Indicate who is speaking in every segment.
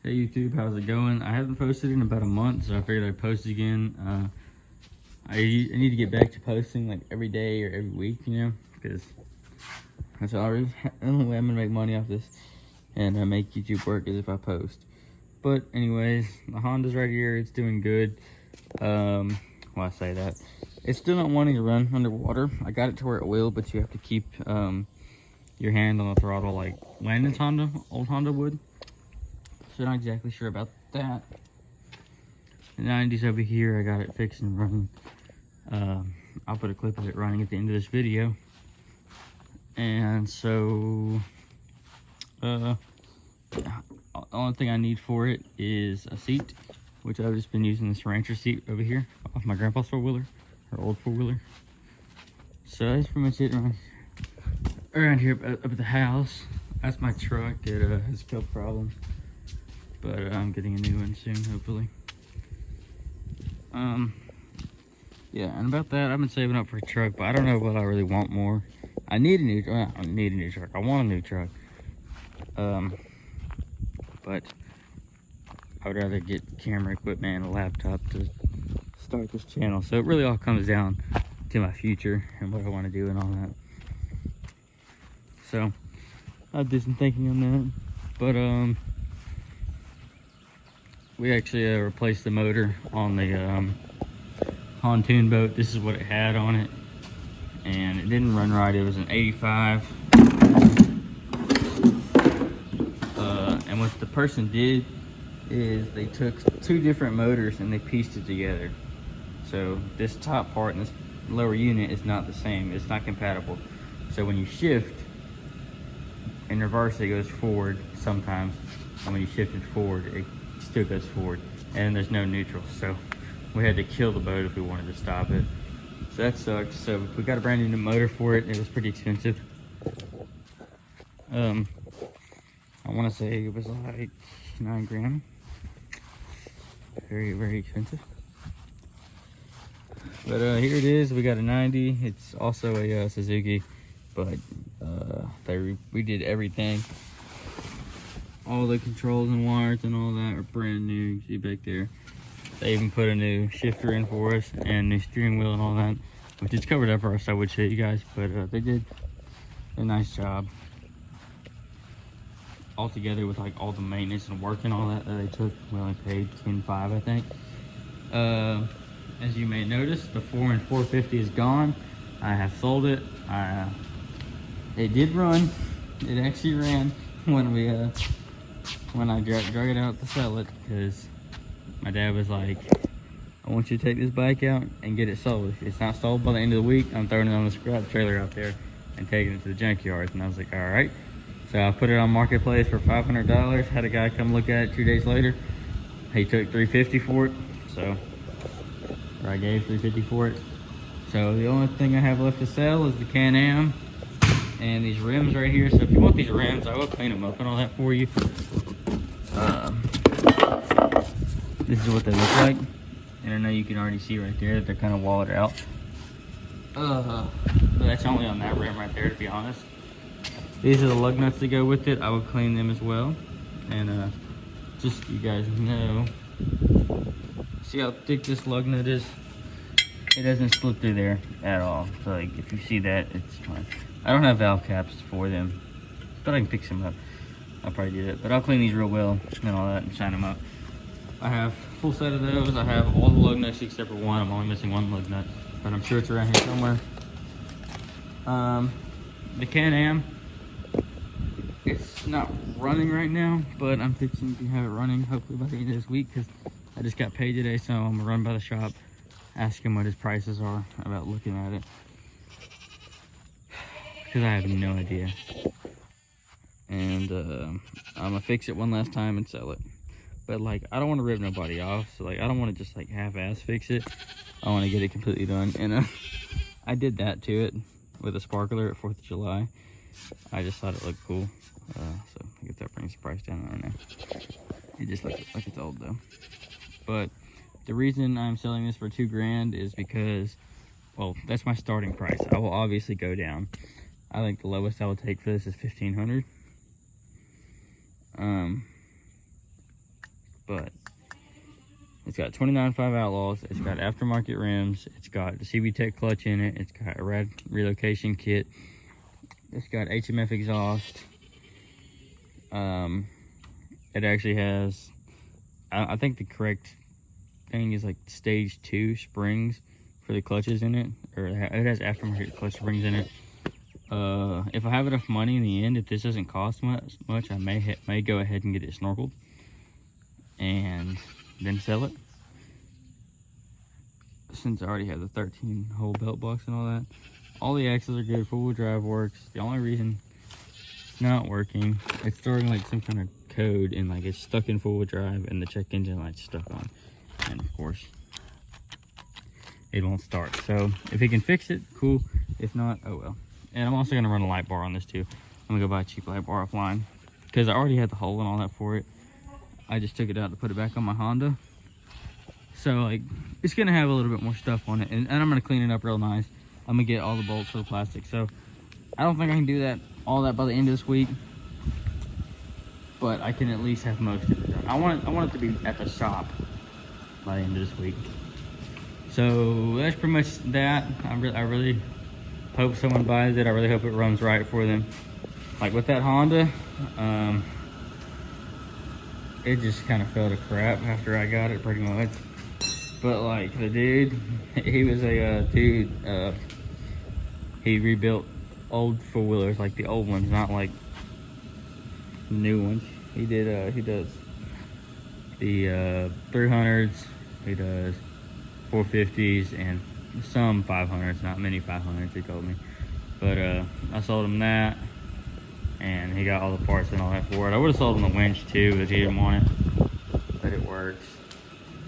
Speaker 1: Hey YouTube, how's it going? I haven't posted in about a month, so I figured I'd post again. I need to get back to posting like every day or every week, you know, because that's the only way I'm gonna make money off this and make YouTube work is if I post. But anyways, the Honda's right here. It's doing good. Well, I say that it's still not wanting to run underwater. I got it to where it will, but you have to keep your hand on the throttle like Landon's old Honda would. So not exactly sure about that. The 90's over here. I got it fixed and running. I'll put a clip of it running at the end of this video. And so the only thing I need for it is a seat, which I've just been using this Rancher seat over here off my grandpa's four-wheeler, or old four-wheeler. So that's pretty much it around here up at the house. That's my truck. It has killed problems, but I'm getting a new one soon, hopefully. Yeah, and about that, I've been saving up for a truck, but I don't know what I really want more. I need a new truck. I want a new truck. But I would rather get camera equipment and a laptop to start this channel. So it really all comes down to my future and what I want to do and all that. So I'll do some thinking on that. But we actually replaced the motor on the pontoon boat. This is what it had on it, and it didn't run right. It was an 85. And what the person did is they took two different motors and they pieced it together. So this top part and this lower unit is not the same. It's not compatible. So when you shift in reverse, it goes forward sometimes, and when you shift it forward, it still goes forward, and there's no neutral. So we had to kill the boat if we wanted to stop it. So that sucked. So we got a brand new motor for it. It was pretty expensive. I want to say it was like 9 grand. Very, very expensive. But here it is. We got a 90. It's also a Suzuki, but we did everything. All the controls and wires and all that are brand new. You can see back there. They even put a new shifter in for us and new steering wheel and all that, which is covered up for us, I would show you guys, but they did a nice job. All together with like all the maintenance and work and all that they took, we only paid $10,500, I think. As you may notice, the 4 and 450 is gone. I have sold it. It did run. It actually ran when I drug it out to sell it, because my dad was like, I want you to take this bike out and get it sold. If it's not sold by the end of the week, I'm throwing it on the scrap trailer out there and taking it to the junkyard. And I was like, all right. So I put it on Marketplace for $500. Had a guy come look at it 2 days later. He took $350 for it. So, or I gave $350 for it. So the only thing I have left to sell is the Can-Am and these rims right here. So if you want these rims, I will clean them up and all that for you. This is what they look like, and I know you can already see right there that they're kind of walled out. But that's only on that rim right there, to be honest. These are the lug nuts that go with it. I will clean them as well. And just so you guys know, see how thick this lug nut is? It doesn't slip through there at all. So like, if you see that, it's fine. I don't have valve caps for them, but I can fix them up. I'll probably do that, but I'll clean these real well and all that and shine them up. I have a full set of those. I have all the lug nuts except for one. I'm only missing one lug nut, but I'm sure it's around here somewhere. The Can-Am, it's not running right now, but I'm fixing to have it running hopefully by the end of this week, because I just got paid today, so I'm gonna run by the shop, ask him what his prices are about looking at it, because I have no idea. And I'm gonna fix it one last time and sell it. But like, I don't want to rip nobody off, so like, I don't want to just like half-ass fix it. I want to get it completely done. And I did that to it with a sparkler at 4th of July. I just thought it looked cool. So I guess that brings the price down. I don't know. It just looks like it's old though. But the reason I'm selling this for $2 grand is because, well, that's my starting price. I will obviously go down. I think the lowest I will take for this is $1,500. but it's got 29.5 Outlaws. It's got aftermarket rims. It's got the CB Tech clutch in it. It's got a rad relocation kit. It's got HMF exhaust. It actually has, I think the correct thing is like stage 2 springs for the clutches in it, or it has aftermarket clutch springs in it. If I have enough money in the end, if this doesn't cost much, I may go ahead and get it snorkeled and then sell it, since I already have the 13-hole belt box and all that. All the axles are good, four-wheel drive works. The only reason it's not working, it's throwing like some kind of code, and like it's stuck in four-wheel drive and the check engine light's stuck on, and of course it won't start. So if he can fix it, cool. If not, oh well. And I'm also gonna run a light bar on this too. I'm gonna go buy a cheap light bar offline, because I already had the hole and all that for it. I just took it out to put it back on my Honda. So like, it's gonna have a little bit more stuff on it, and I'm gonna clean it up real nice. I'm gonna get all the bolts for the plastic. So I don't think I can do all that by the end of this week, but I can at least have most of it done. I want it to be at the shop by the end of this week. So that's pretty much that. I really hope someone buys it. I really hope it runs right for them. Like with that Honda, it just kind of fell to crap after I got it, pretty much. But like the dude, he was a dude. He rebuilt old four-wheelers, like the old ones, not like new ones. He does the 300s. He does 450s and some 500s, not many 500s, he told me. But I sold him that, and he got all the parts and all that for it. I would have sold him the winch too, but he didn't want it, but it works.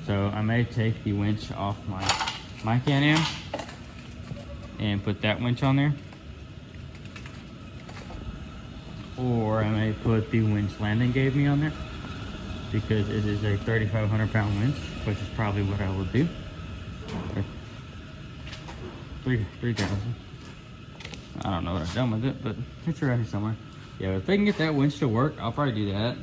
Speaker 1: So I may take the winch off my Can-Am and put that winch on there, or I may put the winch Landon gave me on there, because it is a 3,500 pound winch, which is probably what I will do. 3,000. I don't know what I've done with it, but it's around here somewhere. Yeah, if they can get that winch to work, I'll probably do that.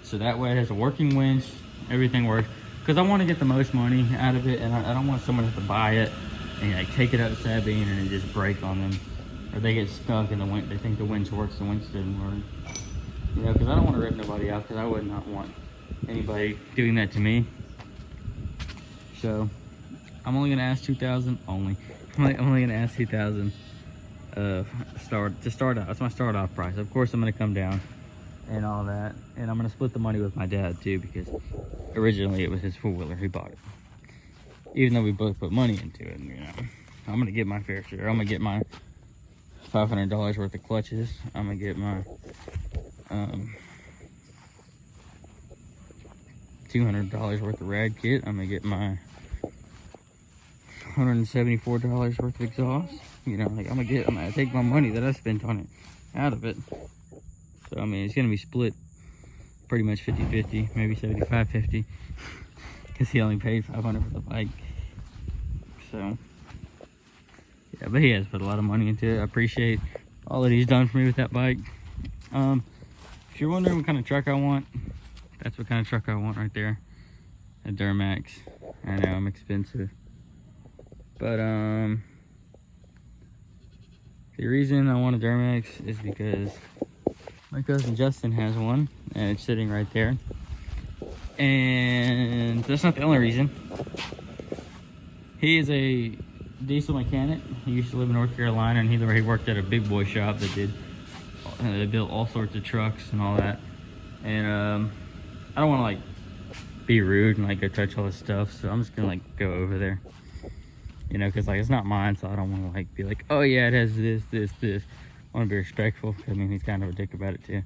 Speaker 1: So that way it has a working winch, everything works. Because I want to get the most money out of it, and I don't want someone to have to buy it and like take it out of Sabine and it just break on them, or they get stuck in the winch. They think the winch works, the winch didn't work. You know, because I don't want to rip nobody out, because I would not want anybody doing that to me. So I'm only gonna ask 2,000 only. I'm only gonna ask 2,000 to start out. That's my start off price. Of course I'm gonna come down and all that, and I'm gonna split the money with my dad too, because originally it was his four-wheeler. He bought it, even though we both put money into it. You know, I'm gonna get my fair share. I'm gonna get my $500 worth of clutches. I'm gonna get my $200 worth of rad kit. I'm gonna get my $174 worth of exhaust. You know, like I'm gonna take my money that I spent on it out of it. So I mean, it's gonna be split pretty much 50-50, maybe 75-50, because he only paid $500 for the bike. So yeah, but he has put a lot of money into it. I appreciate all that he's done for me with that bike. If you're wondering what kind of truck I want, that's what kind of truck I want right there. A Durmax. I know I'm expensive, but the reason I want a Durmax is because my cousin Justin has one, and it's sitting right there. And that's not the only reason. He is a diesel mechanic. He used to live in North Carolina, and he worked at a big boy shop that they built all sorts of trucks and all that. And I don't want to like be rude and like go touch all this stuff, so I'm just gonna like go over there, you know, because like it's not mine, so I don't want to like be like, oh yeah, it has this. I want to be respectful. I mean, he's kind of a dick about it too.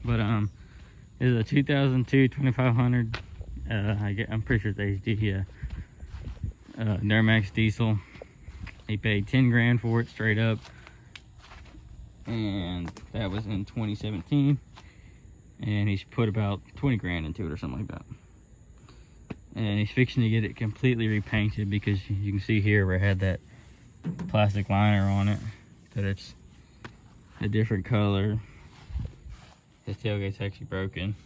Speaker 1: But this is a 2002 2500. I'm pretty sure it's HD. Durmax diesel. He paid 10 grand for it straight up, and that was in 2017. And he's put about 20 grand into it or something like that. And he's fixing to get it completely repainted, because you can see here where it had that plastic liner on it, that it's a different color. His tailgate's actually broken.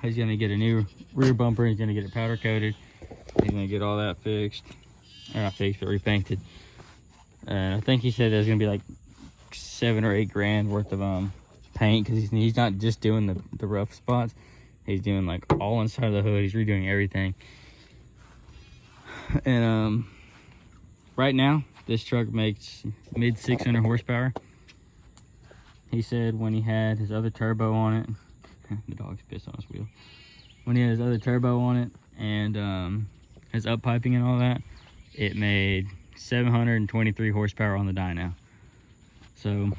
Speaker 1: He's gonna get a new rear bumper. He's gonna get it powder coated. He's gonna get all that fixed, or not fixed, but repainted. I think he said there's gonna be like 7 or 8 grand worth of paint, because he's not just doing the rough spots. He's doing like all inside of the hood. He's redoing everything. And right now this truck makes mid 600 horsepower. He said when he had his other turbo on it, the dog's pissed on his wheel. When he had his other turbo on it and his up piping and all that, it made 723 horsepower on the dyno. So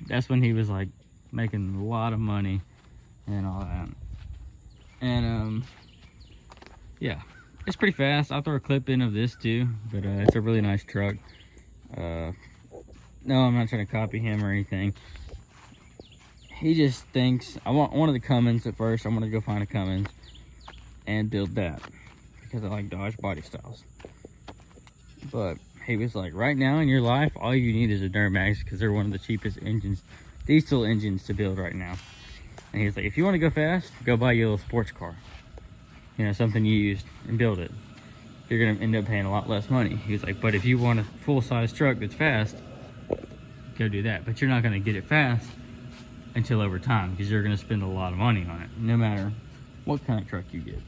Speaker 1: that's when he was like making a lot of money and all that. And yeah, it's pretty fast. I'll throw a clip in of this too, but it's a really nice truck. No, I'm not trying to copy him or anything. He just thinks I want one of the Cummins at first. I'm gonna go find a Cummins and build that because I like Dodge body styles. But he was like, right now in your life, all you need is a Durmax, because they're one of the cheapest engines, diesel engines to build right now. And he's like, if you want to go fast, go buy you a little sports car, you know, something used, and build it. You're gonna end up paying a lot less money. He was like, but if you want a full-size truck that's fast, go do that. But you're not gonna get it fast until over time, because you're gonna spend a lot of money on it, no matter what kind of truck you get.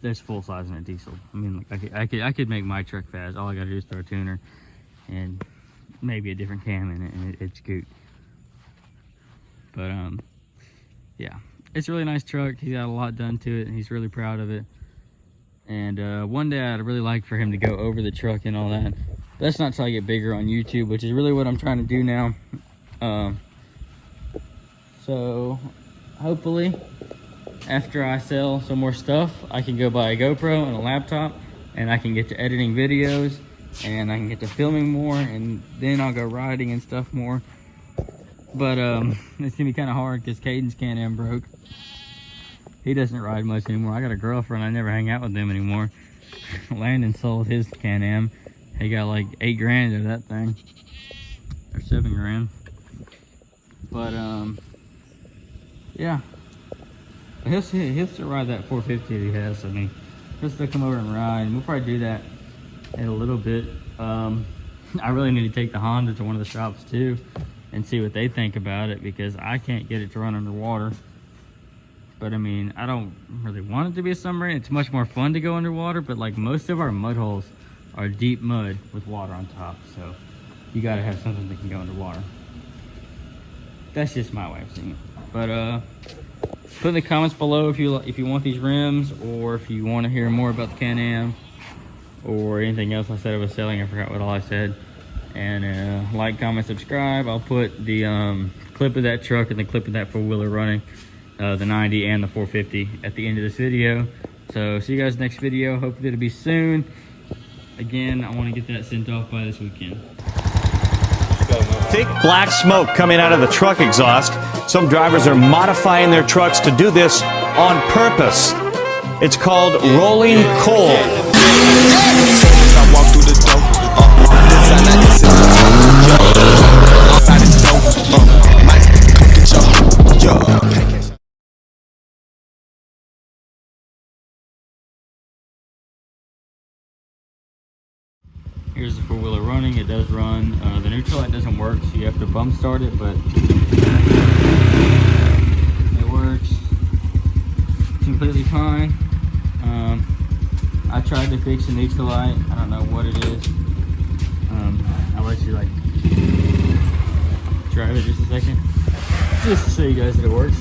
Speaker 1: That's full size in a diesel. I mean, like I could make my truck fast. All I gotta do is throw a tuner and maybe a different cam in it, and it'd scoot. But yeah, it's a really nice truck. He's got a lot done to it, and he's really proud of it. And one day I'd really like for him to go over the truck and all that. That's not till I get bigger on YouTube, which is really what I'm trying to do now. So hopefully after I sell some more stuff, I can go buy a GoPro and a laptop, and I can get to editing videos, and I can get to filming more, and then I'll go riding and stuff more. But it's gonna be kind of hard because Caden's Can-Am broke. He doesn't ride much anymore. I got a girlfriend. I never hang out with them anymore. Landon sold his Can-Am. He got like 8 grand of that thing, or 7 grand. But yeah, he'll still ride that 450 that he has. I mean, he'll still come over and ride, and we'll probably do that in a little bit. I really need to take the Honda to one of the shops too and see what they think about it, because I can't get it to run underwater. But I mean, I don't really want it to be a submarine. It's much more fun to go underwater, but like most of our mud holes are deep mud with water on top, so you gotta have something that can go underwater. That's just my way of seeing it. But put in the comments below if you want these rims, or if you want to hear more about the Can-Am, or anything else I said I was selling. I forgot what all I said. And like, comment, subscribe. I'll put the clip of that truck and the clip of that four-wheeler running, the 90 and the 450, at the end of this video. So see you guys next video. Hopefully it'll be soon. Again, I want to get that sent off by this weekend.
Speaker 2: Thick black smoke coming out of the truck exhaust. Some drivers are modifying their trucks to do this on purpose. It's called rolling coal.
Speaker 1: Here's the four-wheeler running. It does run. The neutral light doesn't work, so you have to bump start it, but it works completely fine. I tried to fix the neutral light. I don't know what it is. I'll let you like drive it just a second, just to show you guys that it works.